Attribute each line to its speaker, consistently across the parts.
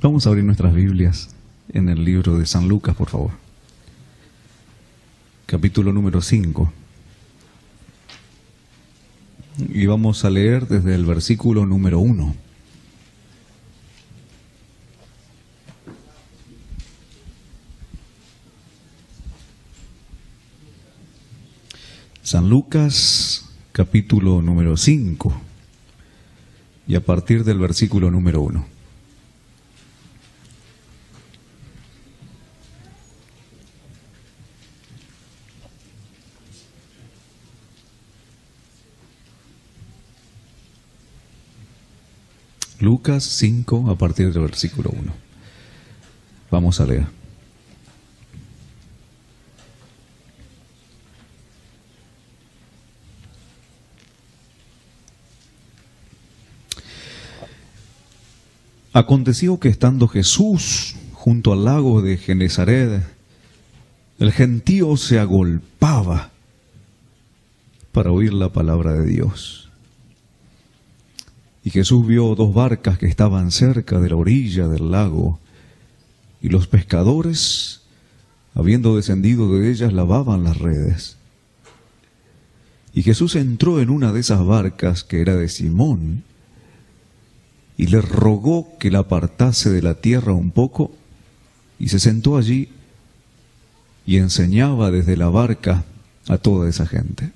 Speaker 1: Vamos a abrir nuestras Biblias en el libro de San Lucas, por favor. Capítulo número 5. Y vamos a leer desde el versículo número 1. San Lucas, capítulo número 5, y a partir del versículo número 1. Lucas 5, a partir del versículo 1. Vamos a leer. Aconteció que estando Jesús junto al lago de Genesaret, el gentío se agolpaba para oír la palabra de Dios. Y Jesús vio dos barcas que estaban cerca de la orilla del lago, y los pescadores, habiendo descendido de ellas, lavaban las redes. Y Jesús entró en una de esas barcas, que era de Simón, y le rogó que la apartase de la tierra un poco, y se sentó allí y enseñaba desde la barca a toda esa gente.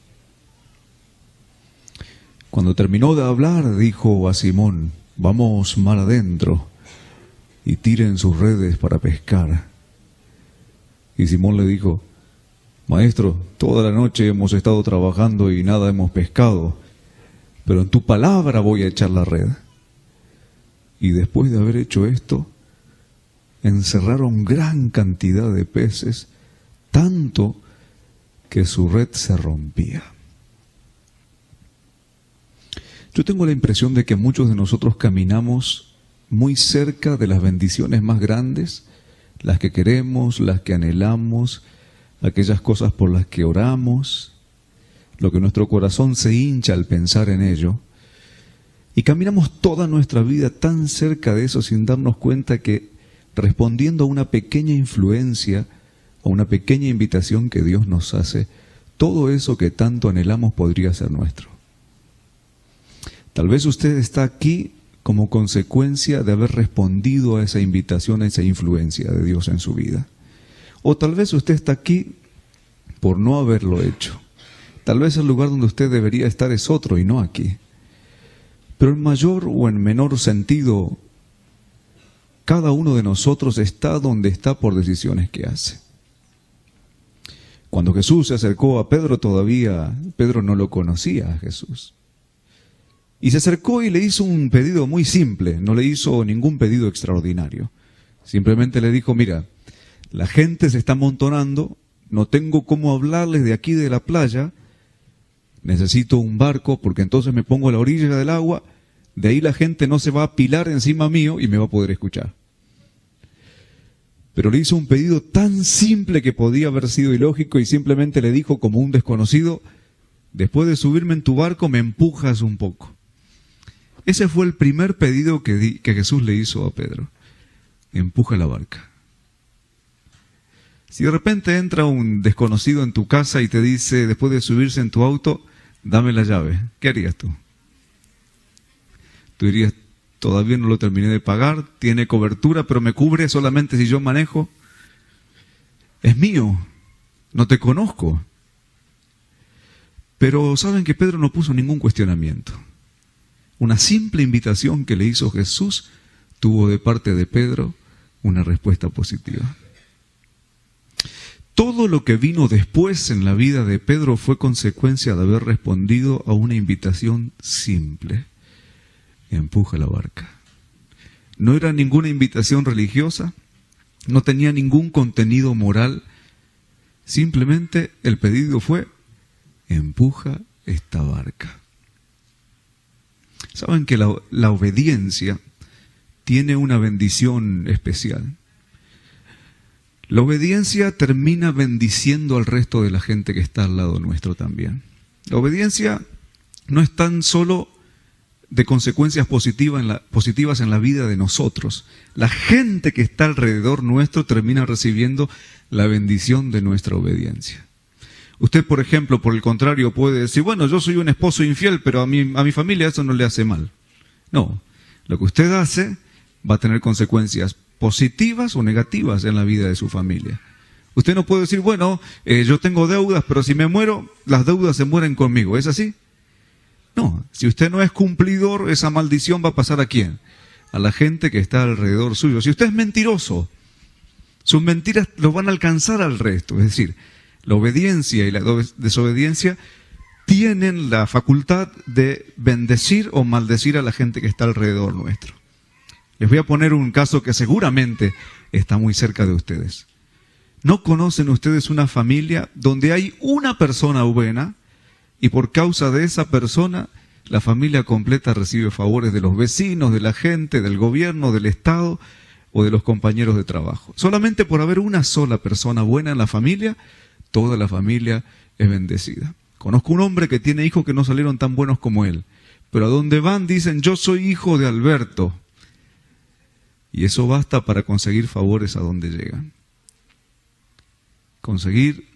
Speaker 1: Cuando terminó de hablar, dijo a Simón: vamos mar adentro y tiren sus redes para pescar. Y Simón le dijo: Maestro, toda la noche hemos estado trabajando y nada hemos pescado, pero en tu palabra voy a echar la red. Y después de haber hecho esto, encerraron gran cantidad de peces, tanto que su red se rompía. Yo tengo la impresión de que muchos de nosotros caminamos muy cerca de las bendiciones más grandes, las que queremos, las que anhelamos, aquellas cosas por las que oramos, lo que nuestro corazón se hincha al pensar en ello. Y caminamos toda nuestra vida tan cerca de eso sin darnos cuenta que, respondiendo a una pequeña influencia, a una pequeña invitación que Dios nos hace, todo eso que tanto anhelamos podría ser nuestro. Tal vez usted está aquí como consecuencia de haber respondido a esa invitación, a esa influencia de Dios en su vida. O tal vez usted está aquí por no haberlo hecho. Tal vez el lugar donde usted debería estar es otro y no aquí. Pero en mayor o en menor sentido, cada uno de nosotros está donde está por decisiones que hace. Cuando Jesús se acercó a Pedro, todavía Pedro no lo conocía a Jesús. Y se acercó y le hizo un pedido muy simple, no le hizo ningún pedido extraordinario. Simplemente le dijo: mira, la gente se está amontonando, no tengo cómo hablarles de aquí de la playa, necesito un barco porque entonces me pongo a la orilla del agua, de ahí la gente no se va a apilar encima mío y me va a poder escuchar. Pero le hizo un pedido tan simple que podía haber sido ilógico y simplemente le dijo como un desconocido: después de subirme en tu barco me empujas un poco. Ese fue el primer pedido que Jesús le hizo a Pedro: empuja la barca. Si de repente entra un desconocido en tu casa y te dice, después de subirse en tu auto, dame la llave, ¿qué harías tú? Tú dirías: todavía no lo terminé de pagar, tiene cobertura, pero me cubre solamente si yo manejo. Es mío, no te conozco. Pero saben que Pedro no puso ningún cuestionamiento. Una simple invitación que le hizo Jesús tuvo de parte de Pedro una respuesta positiva. Todo lo que vino después en la vida de Pedro fue consecuencia de haber respondido a una invitación simple: empuja la barca. No era ninguna invitación religiosa, no tenía ningún contenido moral, simplemente el pedido fue: empuja esta barca. Saben que la obediencia tiene una bendición especial. La obediencia termina bendiciendo al resto de la gente que está al lado nuestro también. La obediencia no es tan solo de consecuencias positivas en la vida de nosotros. La gente que está alrededor nuestro termina recibiendo la bendición de nuestra obediencia. Usted, por ejemplo, por el contrario, puede decir, bueno, yo soy un esposo infiel, pero a mi familia eso no le hace mal. No, lo que usted hace va a tener consecuencias positivas o negativas en la vida de su familia. Usted no puede decir, bueno, yo tengo deudas, pero si me muero, las deudas se mueren conmigo. ¿Es así? No, si usted no es cumplidor, esa maldición va a pasar ¿a quién? A la gente que está alrededor suyo. Si usted es mentiroso, sus mentiras lo van a alcanzar al resto. Es decir, la obediencia y la desobediencia tienen la facultad de bendecir o maldecir a la gente que está alrededor nuestro. Les voy a poner un caso que seguramente está muy cerca de ustedes. ¿No conocen ustedes una familia donde hay una persona buena y por causa de esa persona la familia completa recibe favores de los vecinos, de la gente, del gobierno, del Estado o de los compañeros de trabajo? Solamente por haber una sola persona buena en la familia, toda la familia es bendecida. Conozco un hombre que tiene hijos que no salieron tan buenos como él, pero a donde van dicen, yo soy hijo de Alberto. Y eso basta para conseguir favores a donde llegan. Conseguir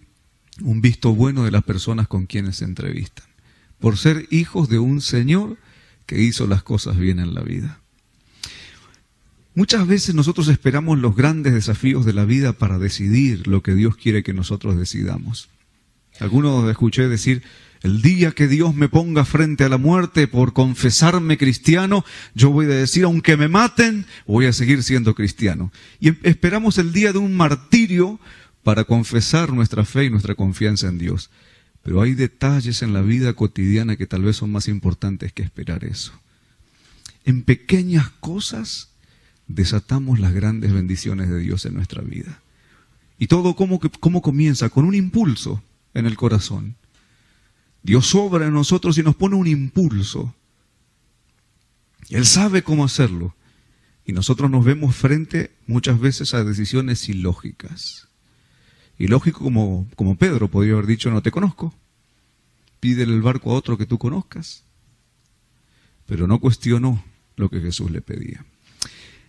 Speaker 1: un visto bueno de las personas con quienes se entrevistan, por ser hijos de un Señor que hizo las cosas bien en la vida. Muchas veces nosotros esperamos los grandes desafíos de la vida para decidir lo que Dios quiere que nosotros decidamos. Algunos escuché decir, el día que Dios me ponga frente a la muerte por confesarme cristiano, yo voy a decir, aunque me maten, voy a seguir siendo cristiano. Y esperamos el día de un martirio para confesar nuestra fe y nuestra confianza en Dios. Pero hay detalles en la vida cotidiana que tal vez son más importantes que esperar eso. En pequeñas cosas desatamos las grandes bendiciones de Dios en nuestra vida. Y todo ¿cómo comienza? Con un impulso en el corazón. Dios obra en nosotros y nos pone un impulso. Él sabe cómo hacerlo. Y nosotros nos vemos frente muchas veces a decisiones ilógicas. Ilógico como Pedro podría haber dicho, no te conozco. Pídele el barco a otro que tú conozcas. Pero no cuestionó lo que Jesús le pedía.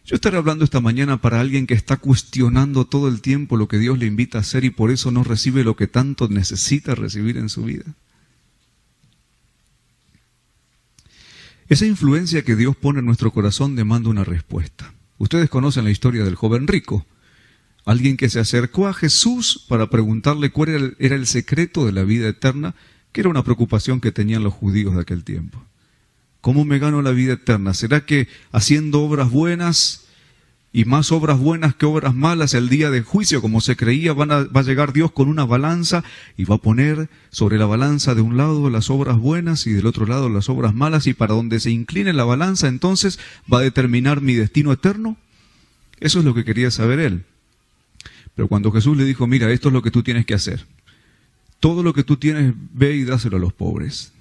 Speaker 1: Yo estaré hablando esta mañana para alguien que está cuestionando todo el tiempo lo que Dios le invita a hacer y por eso no recibe lo que tanto necesita recibir en su vida. Esa influencia que Dios pone en nuestro corazón demanda una respuesta. Ustedes conocen la historia del joven rico. Alguien que se acercó a Jesús para preguntarle cuál era el secreto de la vida eterna, que era una preocupación que tenían los judíos de aquel tiempo. ¿Cómo me gano la vida eterna? ¿Será que haciendo obras buenas y más obras buenas que obras malas, el día del juicio, como se creía, va a llegar Dios con una balanza y va a poner sobre la balanza de un lado las obras buenas y del otro lado las obras malas, y para donde se incline la balanza entonces va a determinar mi destino eterno? Eso es lo que quería saber él. Pero cuando Jesús le dijo, mira, esto es lo que tú tienes que hacer. Todo lo que tú tienes, ve y dáselo a los pobres.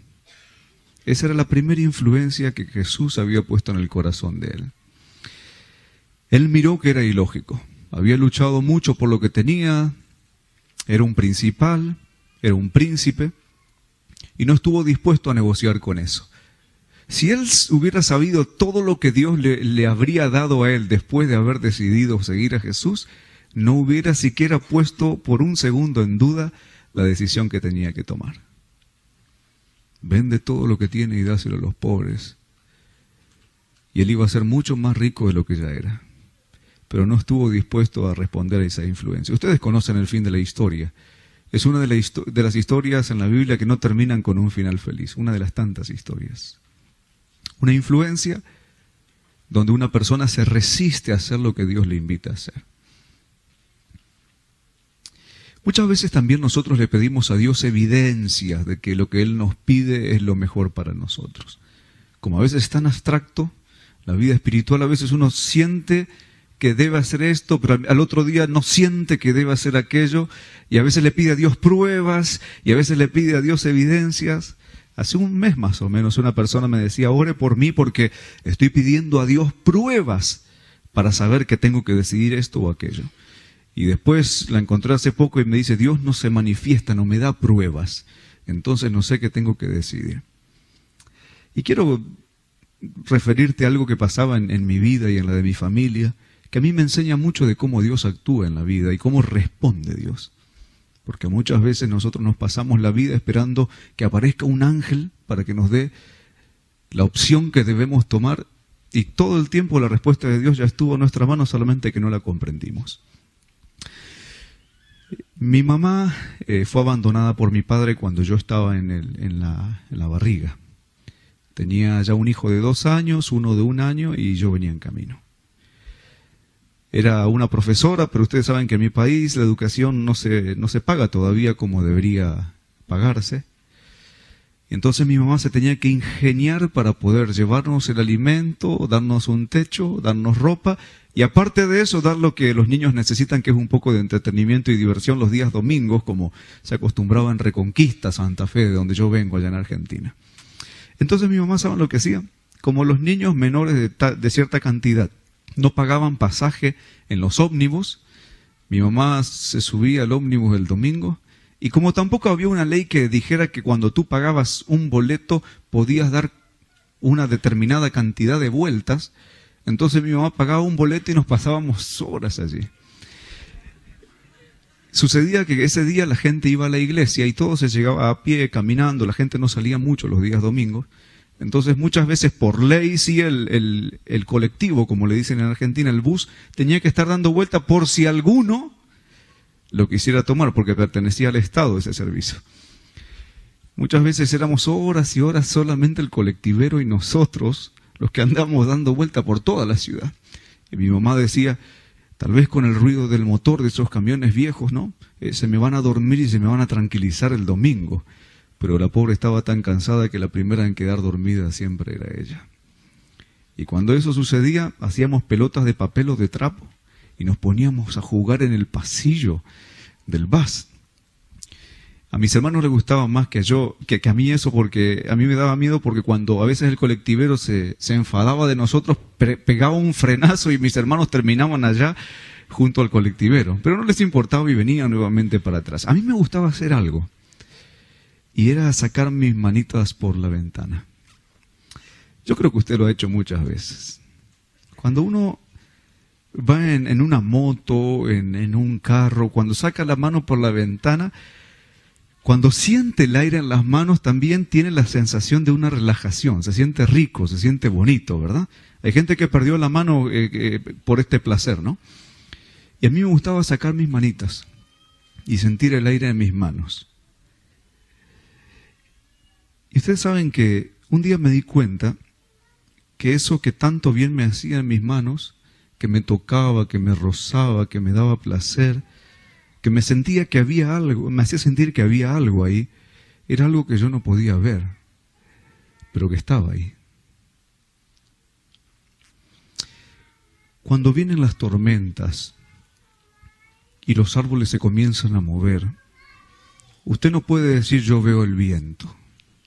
Speaker 1: Esa era la primera influencia que Jesús había puesto en el corazón de él. Él miró que era ilógico. Había luchado mucho por lo que tenía, era un principal, era un príncipe, y no estuvo dispuesto a negociar con eso. Si él hubiera sabido todo lo que Dios le habría dado a él después de haber decidido seguir a Jesús, no hubiera siquiera puesto por un segundo en duda la decisión que tenía que tomar. Vende todo lo que tiene y dáselo a los pobres. Y él iba a ser mucho más rico de lo que ya era. Pero no estuvo dispuesto a responder a esa influencia. Ustedes conocen el fin de la historia. Es una de las historias en la Biblia que no terminan con un final feliz. Una de las tantas historias. Una influencia donde una persona se resiste a hacer lo que Dios le invita a hacer. Muchas veces también nosotros le pedimos a Dios evidencias de que lo que Él nos pide es lo mejor para nosotros. Como a veces es tan abstracto, la vida espiritual a veces uno siente que debe hacer esto, pero al otro día no siente que debe hacer aquello, y a veces le pide a Dios pruebas, y a veces le pide a Dios evidencias. Hace un mes más o menos una persona me decía, ore por mí porque estoy pidiendo a Dios pruebas para saber que tengo que decidir esto o aquello. Y después la encontré hace poco y me dice, Dios no se manifiesta, no me da pruebas. Entonces no sé qué tengo que decidir. Y quiero referirte a algo que pasaba en mi vida y en la de mi familia, que a mí me enseña mucho de cómo Dios actúa en la vida y cómo responde Dios. Porque muchas veces nosotros nos pasamos la vida esperando que aparezca un ángel para que nos dé la opción que debemos tomar, y todo el tiempo la respuesta de Dios ya estuvo en nuestra mano, solamente que no la comprendimos. Mi mamá fue abandonada por mi padre cuando yo estaba en la barriga. Tenía ya un hijo de 2 años, uno de 1 año, y yo venía en camino. Era una profesora, pero ustedes saben que en mi país la educación no se paga todavía como debería pagarse. Entonces mi mamá se tenía que ingeniar para poder llevarnos el alimento, darnos un techo, darnos ropa, y aparte de eso dar lo que los niños necesitan, que es un poco de entretenimiento y diversión los días domingos, como se acostumbraba en Reconquista, Santa Fe, de donde yo vengo, allá en Argentina. Entonces mi mamá, ¿saben lo que hacía? Como los niños menores de cierta cantidad no pagaban pasaje en los ómnibus, mi mamá se subía al ómnibus el domingo, y como tampoco había una ley que dijera que cuando tú pagabas un boleto podías dar una determinada cantidad de vueltas, entonces mi mamá pagaba un boleto y nos pasábamos horas allí. Sucedía que ese día la gente iba a la iglesia y todo se llegaba a pie, caminando, la gente no salía mucho los días domingos. Entonces muchas veces por ley sí el colectivo, como le dicen en Argentina, el bus, tenía que estar dando vuelta por si alguno lo quisiera tomar, porque pertenecía al Estado ese servicio. Muchas veces éramos horas y horas solamente el colectivero y nosotros los que andamos dando vuelta por toda la ciudad. Y mi mamá decía, tal vez con el ruido del motor de esos camiones viejos, ¿no? Se me van a dormir y se me van a tranquilizar el domingo. Pero la pobre estaba tan cansada que la primera en quedar dormida siempre era ella. Y cuando eso sucedía, hacíamos pelotas de papel o de trapo y nos poníamos a jugar en el pasillo del bus. A mis hermanos les gustaba más que a mí eso, porque a mí me daba miedo, porque cuando a veces el colectivero se enfadaba de nosotros, pegaba un frenazo y mis hermanos terminaban allá junto al colectivero. Pero no les importaba y venían nuevamente para atrás. A mí me gustaba hacer algo, y era sacar mis manitas por la ventana. Yo creo que usted lo ha hecho muchas veces. Cuando uno va en una moto, en un carro, cuando saca la mano por la ventana, cuando siente el aire en las manos, también tiene la sensación de una relajación. Se siente rico, se siente bonito, ¿verdad? Hay gente que perdió la mano por este placer, ¿no? Y a mí me gustaba sacar mis manitas y sentir el aire en mis manos. Y ustedes saben que un día me di cuenta que eso que tanto bien me hacía en mis manos, que me tocaba, que me rozaba, que me daba placer, que me sentía que había algo, me hacía sentir que había algo ahí, era algo que yo no podía ver, pero que estaba ahí. Cuando vienen las tormentas y los árboles se comienzan a mover, usted no puede decir yo veo el viento.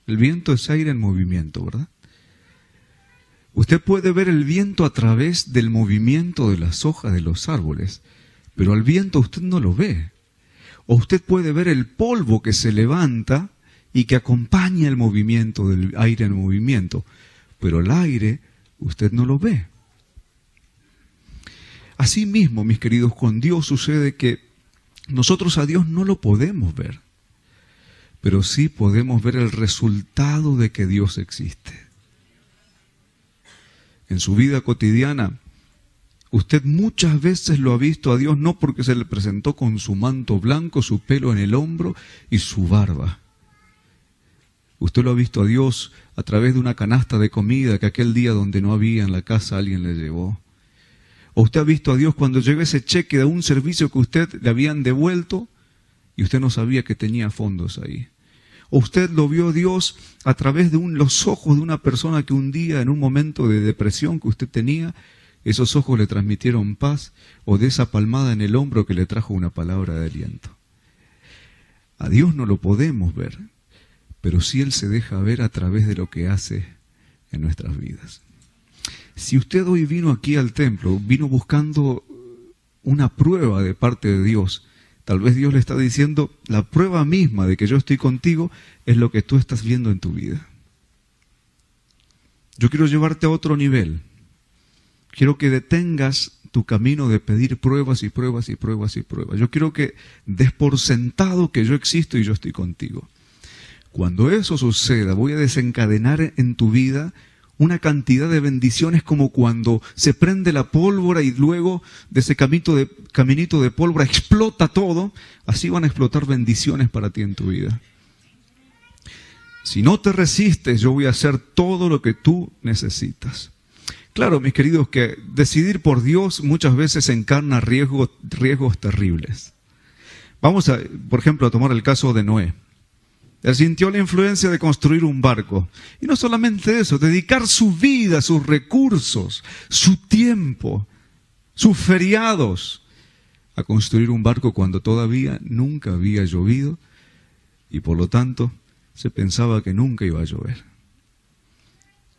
Speaker 1: El viento es aire en movimiento, ¿verdad? Usted puede ver el viento a través del movimiento de las hojas de los árboles, pero al viento usted no lo ve. O usted puede ver el polvo que se levanta y que acompaña el movimiento del aire en movimiento, pero el aire usted no lo ve. Asimismo, mis queridos, con Dios sucede que nosotros a Dios no lo podemos ver, pero sí podemos ver el resultado de que Dios existe. En su vida cotidiana, usted muchas veces lo ha visto a Dios no porque se le presentó con su manto blanco, su pelo en el hombro y su barba. Usted lo ha visto a Dios a través de una canasta de comida que aquel día donde no había en la casa alguien le llevó. O usted ha visto a Dios cuando llegó ese cheque de un servicio que usted le habían devuelto y usted no sabía que tenía fondos ahí. O usted lo vio a Dios a través de los ojos de una persona que un día, en un momento de depresión que usted tenía, esos ojos le transmitieron paz, o de esa palmada en el hombro que le trajo una palabra de aliento. A Dios no lo podemos ver, pero sí Él se deja ver a través de lo que hace en nuestras vidas. Si usted hoy vino aquí al templo, vino buscando una prueba de parte de Dios, tal vez Dios le está diciendo, la prueba misma de que yo estoy contigo es lo que tú estás viendo en tu vida. Yo quiero llevarte a otro nivel. Quiero que detengas tu camino de pedir pruebas y pruebas y pruebas y pruebas. Yo quiero que des por sentado que yo existo y yo estoy contigo. Cuando eso suceda, voy a desencadenar en tu vida una cantidad de bendiciones como cuando se prende la pólvora y luego de ese caminito de pólvora explota todo. Así van a explotar bendiciones para ti en tu vida. Si no te resistes, yo voy a hacer todo lo que tú necesitas. Claro, mis queridos, que decidir por Dios muchas veces encarna riesgos terribles. Vamos a, por ejemplo, a tomar el caso de Noé. Él sintió la influencia de construir un barco. Y no solamente eso, dedicar su vida, sus recursos, su tiempo, sus feriados a construir un barco cuando todavía nunca había llovido y por lo tanto se pensaba que nunca iba a llover.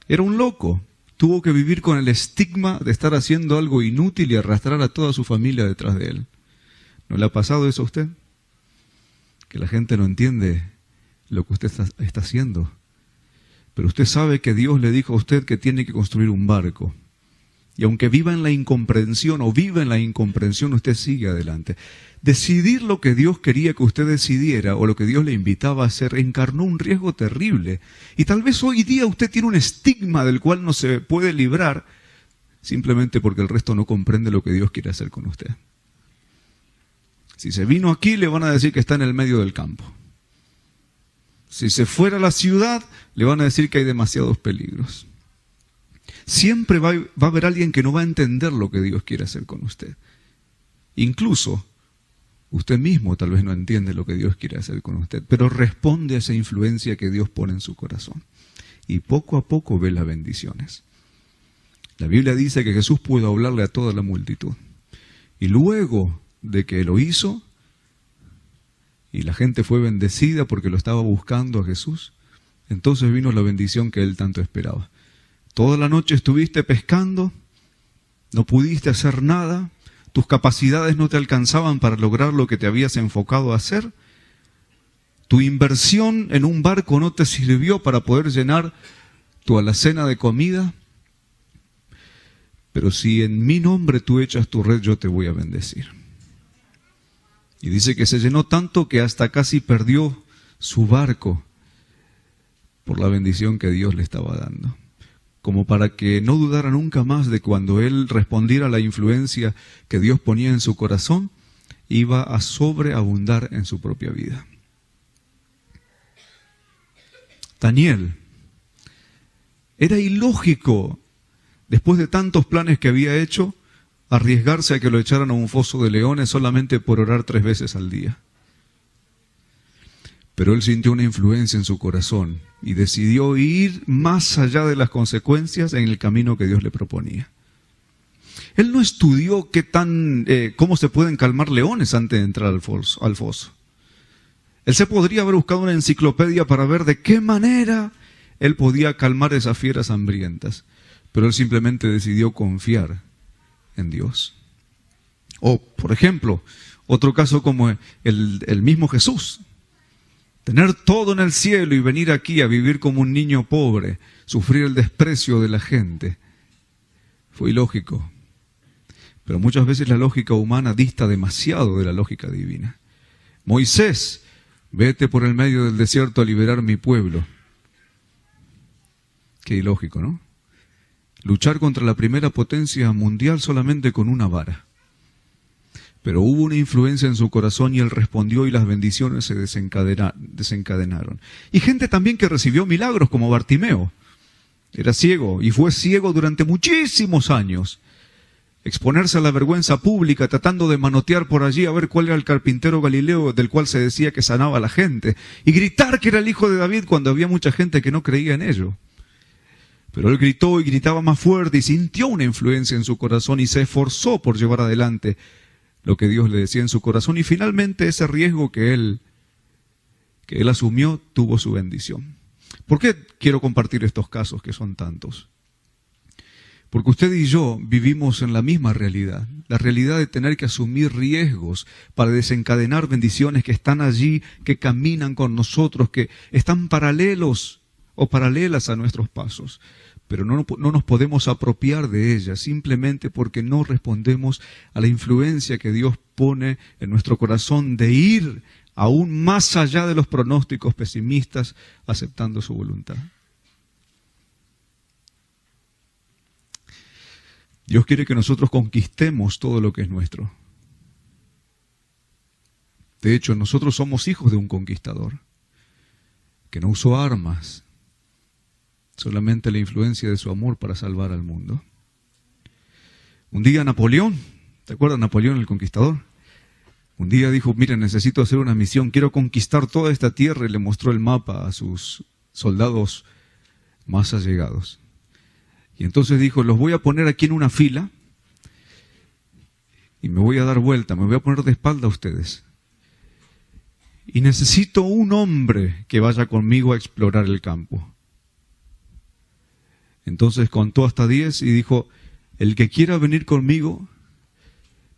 Speaker 1: Era un loco. Tuvo que vivir con el estigma de estar haciendo algo inútil y arrastrar a toda su familia detrás de él. ¿No le ha pasado eso a usted? Que la gente no entiende lo que usted está haciendo. Pero usted sabe que Dios le dijo a usted que tiene que construir un barco. Y aunque viva en la incomprensión o viva en la incomprensión, usted sigue adelante. Decidir lo que Dios quería que usted decidiera o lo que Dios le invitaba a hacer encarnó un riesgo terrible. Y tal vez hoy día usted tiene un estigma del cual no se puede librar simplemente porque el resto no comprende lo que Dios quiere hacer con usted. Si se vino aquí, le van a decir que está en el medio del campo. Si se fuera a la ciudad, le van a decir que hay demasiados peligros. Siempre va a haber alguien que no va a entender lo que Dios quiere hacer con usted. Incluso usted mismo tal vez no entiende lo que Dios quiere hacer con usted, pero responde a esa influencia que Dios pone en su corazón. Y poco a poco ve las bendiciones. La Biblia dice que Jesús pudo hablarle a toda la multitud. Y luego de que lo hizo, y la gente fue bendecida porque lo estaba buscando a Jesús, entonces vino la bendición que él tanto esperaba. Toda la noche estuviste pescando, no pudiste hacer nada, tus capacidades no te alcanzaban para lograr lo que te habías enfocado a hacer, tu inversión en un barco no te sirvió para poder llenar tu alacena de comida, pero si en mi nombre tú echas tu red, yo te voy a bendecir. Y dice que se llenó tanto que hasta casi perdió su barco por la bendición que Dios le estaba dando. Como para que no dudara nunca más de cuando él respondiera a la influencia que Dios ponía en su corazón, iba a sobreabundar en su propia vida. Daniel, era ilógico, después de tantos planes que había hecho, arriesgarse a que lo echaran a un foso de leones solamente por orar 3 veces al día. Pero él sintió una influencia en su corazón y decidió ir más allá de las consecuencias en el camino que Dios le proponía. Él no estudió cómo se pueden calmar leones antes de entrar al foso. Él se podría haber buscado una enciclopedia para ver de qué manera él podía calmar esas fieras hambrientas, pero él simplemente decidió confiar en Dios. O, por ejemplo, otro caso como el mismo Jesús. Tener todo en el cielo y venir aquí a vivir como un niño pobre, sufrir el desprecio de la gente, fue ilógico. Pero muchas veces la lógica humana dista demasiado de la lógica divina. Moisés, vete por el medio del desierto a liberar mi pueblo. Qué ilógico, ¿no? Luchar contra la primera potencia mundial solamente con una vara. Pero hubo una influencia en su corazón y él respondió y las bendiciones se desencadenaron. Y gente también que recibió milagros como Bartimeo. Era ciego y fue ciego durante muchísimos años. Exponerse a la vergüenza pública tratando de manotear por allí a ver cuál era el carpintero Galileo del cual se decía que sanaba a la gente. Y gritar que era el hijo de David cuando había mucha gente que no creía en ello. Pero él gritó y gritaba más fuerte y sintió una influencia en su corazón y se esforzó por llevar adelante lo que Dios le decía en su corazón. Y finalmente ese riesgo que él asumió tuvo su bendición. ¿Por qué quiero compartir estos casos que son tantos? Porque usted y yo vivimos en la misma realidad. La realidad de tener que asumir riesgos para desencadenar bendiciones que están allí, que caminan con nosotros, que están paralelos o paralelas a nuestros pasos. pero no nos podemos apropiar de ella simplemente porque no respondemos a la influencia que Dios pone en nuestro corazón de ir aún más allá de los pronósticos pesimistas, aceptando su voluntad. Dios quiere que nosotros conquistemos todo lo que es nuestro. De hecho, nosotros somos hijos de un conquistador, que no usó armas, solamente la influencia de su amor para salvar al mundo. Un día Napoleón, ¿te acuerdas Napoleón el conquistador? Un día dijo, miren, necesito hacer una misión, quiero conquistar toda esta tierra, y le mostró el mapa a sus soldados más allegados. Y entonces dijo, los voy a poner aquí en una fila y me voy a dar vuelta, me voy a poner de espalda a ustedes. Y necesito un hombre que vaya conmigo a explorar el campo. Entonces contó hasta 10 y dijo, el que quiera venir conmigo,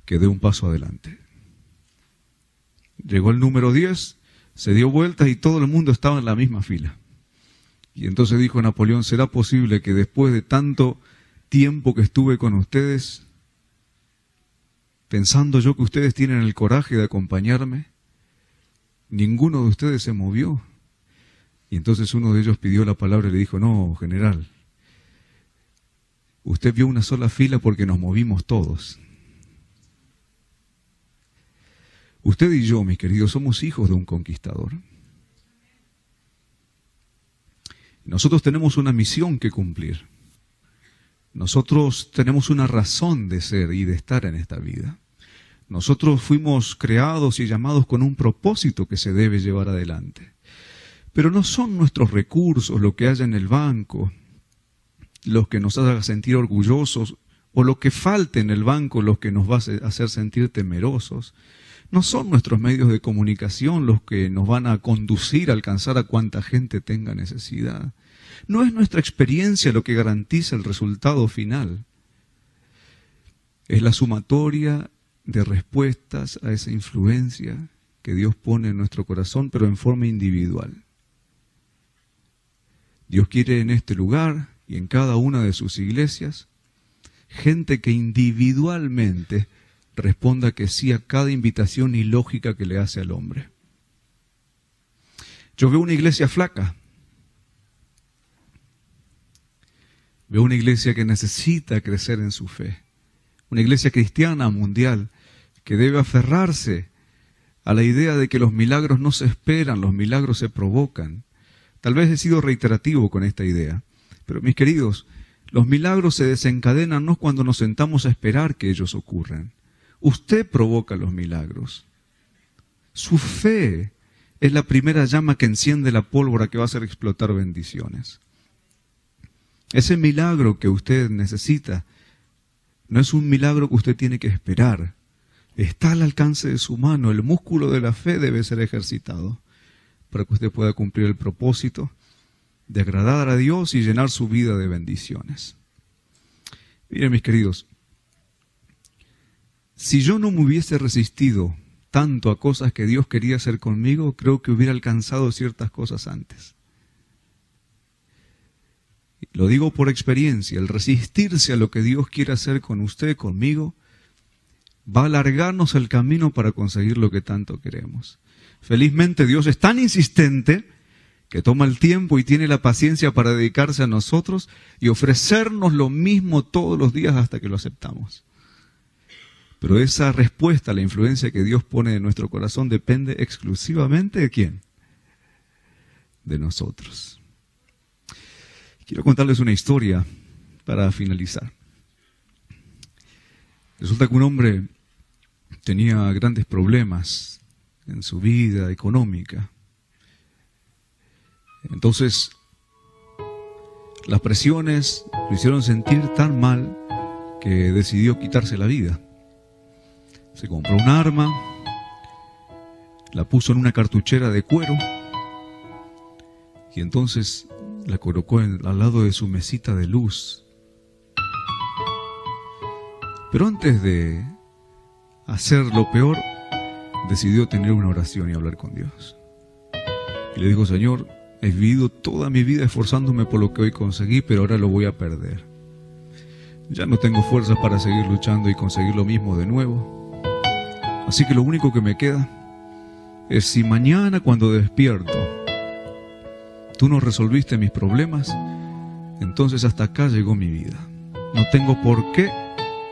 Speaker 1: que dé un paso adelante. Llegó el número 10, se dio vueltas y todo el mundo estaba en la misma fila. Y entonces dijo Napoleón, ¿será posible que después de tanto tiempo que estuve con ustedes, pensando yo que ustedes tienen el coraje de acompañarme, ninguno de ustedes se movió? Y entonces uno de ellos pidió la palabra y le dijo, no, general, usted vio una sola fila porque nos movimos todos. Usted y yo, mis queridos, somos hijos de un conquistador. Nosotros tenemos una misión que cumplir. Nosotros tenemos una razón de ser y de estar en esta vida. Nosotros fuimos creados y llamados con un propósito que se debe llevar adelante. Pero no son nuestros recursos, lo que haya en el banco, los que nos haga sentir orgullosos, o lo que falte en el banco, los que nos va a hacer sentir temerosos. No son nuestros medios de comunicación los que nos van a conducir a alcanzar a cuanta gente tenga necesidad. No es nuestra experiencia lo que garantiza el resultado final. Es la sumatoria de respuestas a esa influencia que Dios pone en nuestro corazón, pero en forma individual. Dios quiere en este lugar y en cada una de sus iglesias gente que individualmente responda que sí a cada invitación ilógica que le hace al hombre. Yo veo una iglesia flaca. Veo una iglesia que necesita crecer en su fe. Una iglesia cristiana mundial que debe aferrarse a la idea de que los milagros no se esperan, los milagros se provocan. Tal vez he sido reiterativo con esta idea, pero mis queridos, los milagros se desencadenan no cuando nos sentamos a esperar que ellos ocurran. Usted provoca los milagros. Su fe es la primera llama que enciende la pólvora que va a hacer explotar bendiciones. Ese milagro que usted necesita no es un milagro que usted tiene que esperar. Está al alcance de su mano. El músculo de la fe debe ser ejercitado para que usted pueda cumplir el propósito de agradar a Dios y llenar su vida de bendiciones. Miren, mis queridos, si yo no me hubiese resistido tanto a cosas que Dios quería hacer conmigo, creo que hubiera alcanzado ciertas cosas antes. Lo digo por experiencia, el resistirse a lo que Dios quiere hacer con usted, conmigo, va a alargarnos el camino para conseguir lo que tanto queremos. Felizmente Dios es tan insistente que toma el tiempo y tiene la paciencia para dedicarse a nosotros y ofrecernos lo mismo todos los días hasta que lo aceptamos. Pero esa respuesta a la influencia que Dios pone en nuestro corazón depende exclusivamente ¿de quién? De nosotros. Quiero contarles una historia para finalizar. Resulta que un hombre tenía grandes problemas en su vida económica. Entonces, las presiones lo hicieron sentir tan mal que decidió quitarse la vida. Se compró un arma, la puso en una cartuchera de cuero y entonces la colocó al lado de su mesita de luz. Pero antes de hacer lo peor, decidió tener una oración y hablar con Dios. Y le dijo, Señor, He vivido toda mi vida esforzándome por lo que hoy conseguí, pero ahora lo voy a perder. Ya no tengo fuerzas para seguir luchando y conseguir lo mismo de nuevo. Así que lo único que me queda es, si mañana cuando despierto tú no resolviste mis problemas, entonces hasta acá llegó mi vida. No tengo por qué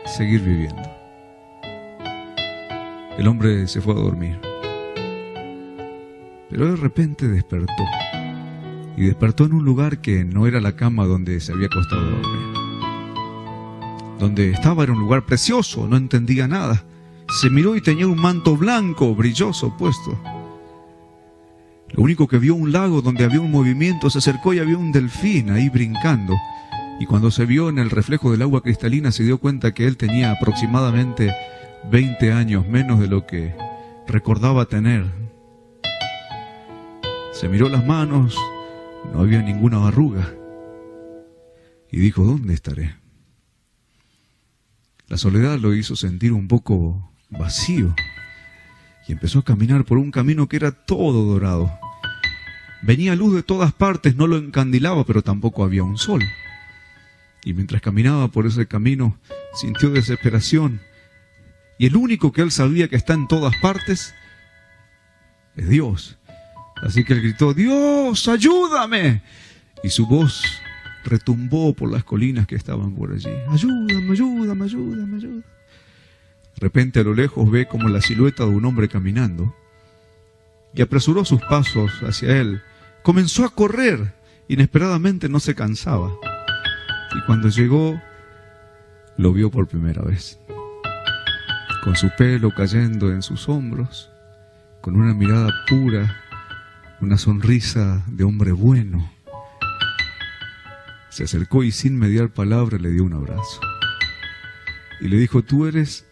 Speaker 1: seguir viviendo. El hombre se fue a dormir. Pero de repente despertó. Y despertó en un lugar que no era la cama donde se había acostado a dormir. Donde estaba era un lugar precioso, no entendía nada. Se miró y tenía un manto blanco, brilloso, puesto. Lo único que vio, un lago donde había un movimiento, se acercó y había un delfín ahí brincando. Y cuando se vio en el reflejo del agua cristalina, se dio cuenta que él tenía aproximadamente 20 años, menos de lo que recordaba tener. Se miró las manos, no había ninguna arruga. Y dijo, ¿dónde estaré? La soledad lo hizo sentir un poco vacío. Y empezó a caminar por un camino que era todo dorado. Venía luz de todas partes, no lo encandilaba, pero tampoco había un sol. Y mientras caminaba por ese camino, sintió desesperación. Y el único que él sabía que está en todas partes es Dios. Así que él gritó, ¡Dios, ayúdame! Y su voz retumbó por las colinas que estaban por allí. ¡Ayúdame, ayúdame, ayúdame, ayúdame! De repente a lo lejos ve como la silueta de un hombre caminando. Y apresuró sus pasos hacia él. Comenzó a correr. Inesperadamente no se cansaba. Y cuando llegó, lo vio por primera vez. Con su pelo cayendo en sus hombros, con una mirada pura, una sonrisa de hombre bueno. Se acercó y sin mediar palabra le dio un abrazo. Y le dijo, ¿tú eres?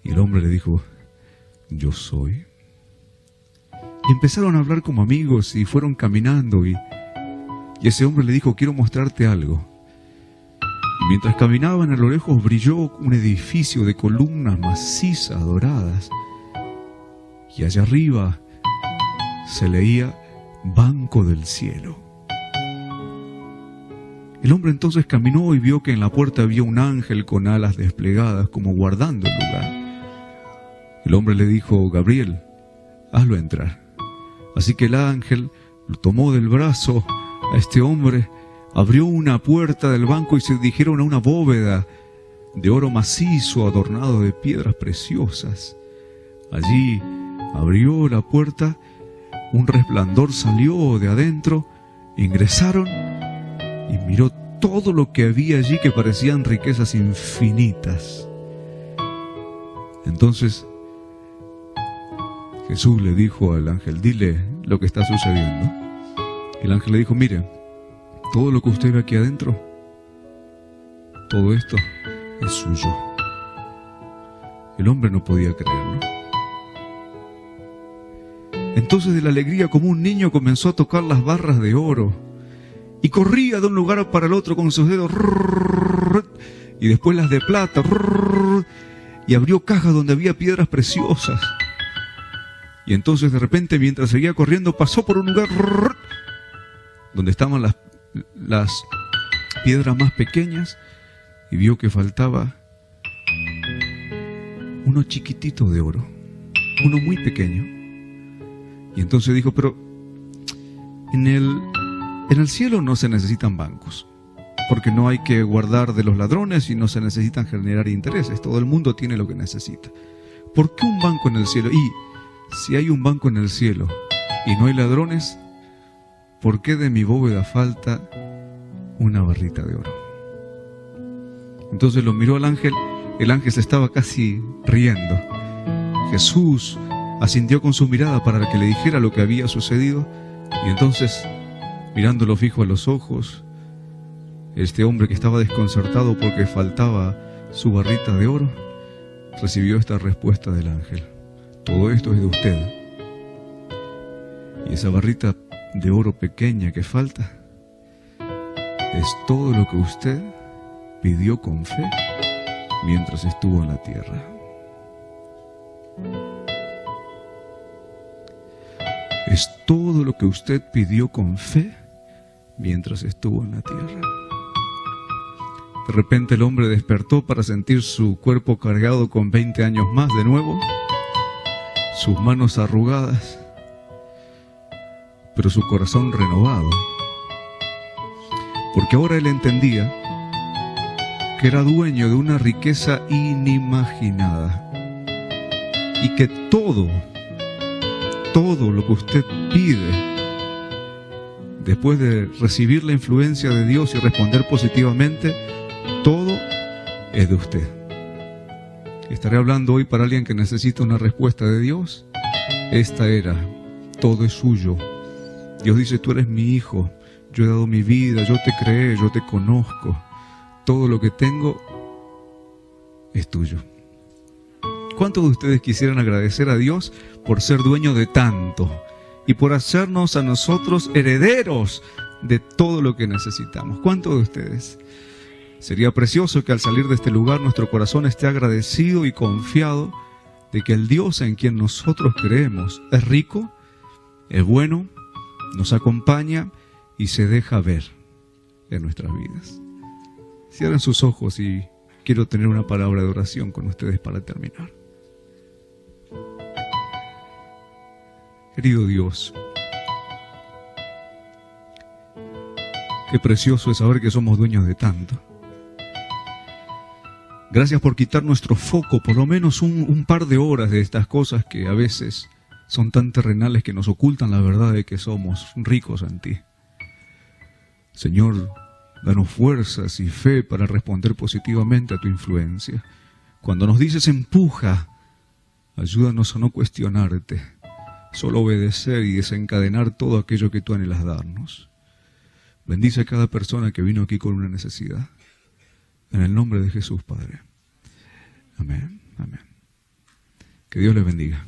Speaker 1: Y el hombre le dijo, yo soy. Y empezaron a hablar como amigos y fueron caminando y ese hombre le dijo, quiero mostrarte algo. Y mientras caminaban, a lo lejos brilló un edificio de columnas macizas, doradas. Y allá arriba se leía Banco del Cielo. El hombre entonces caminó y vio que en la puerta había un ángel con alas desplegadas, como guardando el lugar. El hombre le dijo, Gabriel, hazlo entrar. Así que el ángel lo tomó del brazo a este hombre, abrió una puerta del banco y se dirigieron a una bóveda de oro macizo adornado de piedras preciosas. Allí abrió la puerta, un resplandor salió de adentro, ingresaron y miró todo lo que había allí que parecían riquezas infinitas. Entonces Jesús le dijo al ángel, dile lo que está sucediendo. El ángel le dijo, mire, todo lo que usted ve aquí adentro, todo esto es suyo. El hombre no podía creerlo. Entonces de la alegría, como un niño, comenzó a tocar las barras de oro y corría de un lugar para el otro con sus dedos, y después las de plata, y abrió cajas donde había piedras preciosas. Y entonces de repente, mientras seguía corriendo, pasó por un lugar donde estaban las piedras más pequeñas y vio que faltaba uno chiquitito de oro, uno muy pequeño. Y entonces dijo, pero en el cielo no se necesitan bancos, porque no hay que guardar de los ladrones y no se necesitan generar intereses. Todo el mundo tiene lo que necesita. ¿Por qué un banco en el cielo? Y si hay un banco en el cielo y no hay ladrones, ¿por qué de mi bóveda falta una barrita de oro? Entonces lo miró al ángel. El ángel se estaba casi riendo. Jesús asintió con su mirada para que le dijera lo que había sucedido. Y entonces, mirándolo fijo a los ojos, este hombre que estaba desconcertado porque faltaba su barrita de oro, recibió esta respuesta del ángel: todo esto es de usted. Y esa barrita de oro pequeña que falta es todo lo que usted pidió con fe mientras estuvo en la tierra. es todo lo que usted pidió con fe mientras estuvo en la tierra. De repente el hombre despertó para sentir su cuerpo cargado con 20 años más de nuevo, sus manos arrugadas, pero su corazón renovado. Porque ahora él entendía que era dueño de una riqueza inimaginada y que todo lo que usted pide, después de recibir la influencia de Dios y responder positivamente, todo es de usted. Estaré hablando hoy para alguien que necesita una respuesta de Dios. Esta era: todo es suyo. Dios dice: tú eres mi hijo, yo he dado mi vida, yo te creé, yo te conozco. Todo lo que tengo es tuyo. ¿Cuántos de ustedes quisieran agradecer a Dios por ser dueño de tanto y por hacernos a nosotros herederos de todo lo que necesitamos? ¿Cuántos de ustedes? Sería precioso que al salir de este lugar nuestro corazón esté agradecido y confiado de que el Dios en quien nosotros creemos es rico, es bueno, nos acompaña y se deja ver en nuestras vidas. Cierren sus ojos y quiero tener una palabra de oración con ustedes para terminar. Querido Dios, qué precioso es saber que somos dueños de tanto. Gracias por quitar nuestro foco, por lo menos un par de horas de estas cosas que a veces son tan terrenales que nos ocultan la verdad de que somos ricos en ti. Señor, danos fuerzas y fe para responder positivamente a tu influencia. Cuando nos dices empuja, ayúdanos a no cuestionarte, solo obedecer y desencadenar todo aquello que tú anhelas darnos. Bendice a cada persona que vino aquí con una necesidad. En el nombre de Jesús, Padre. Amén. Amén. Que Dios les bendiga.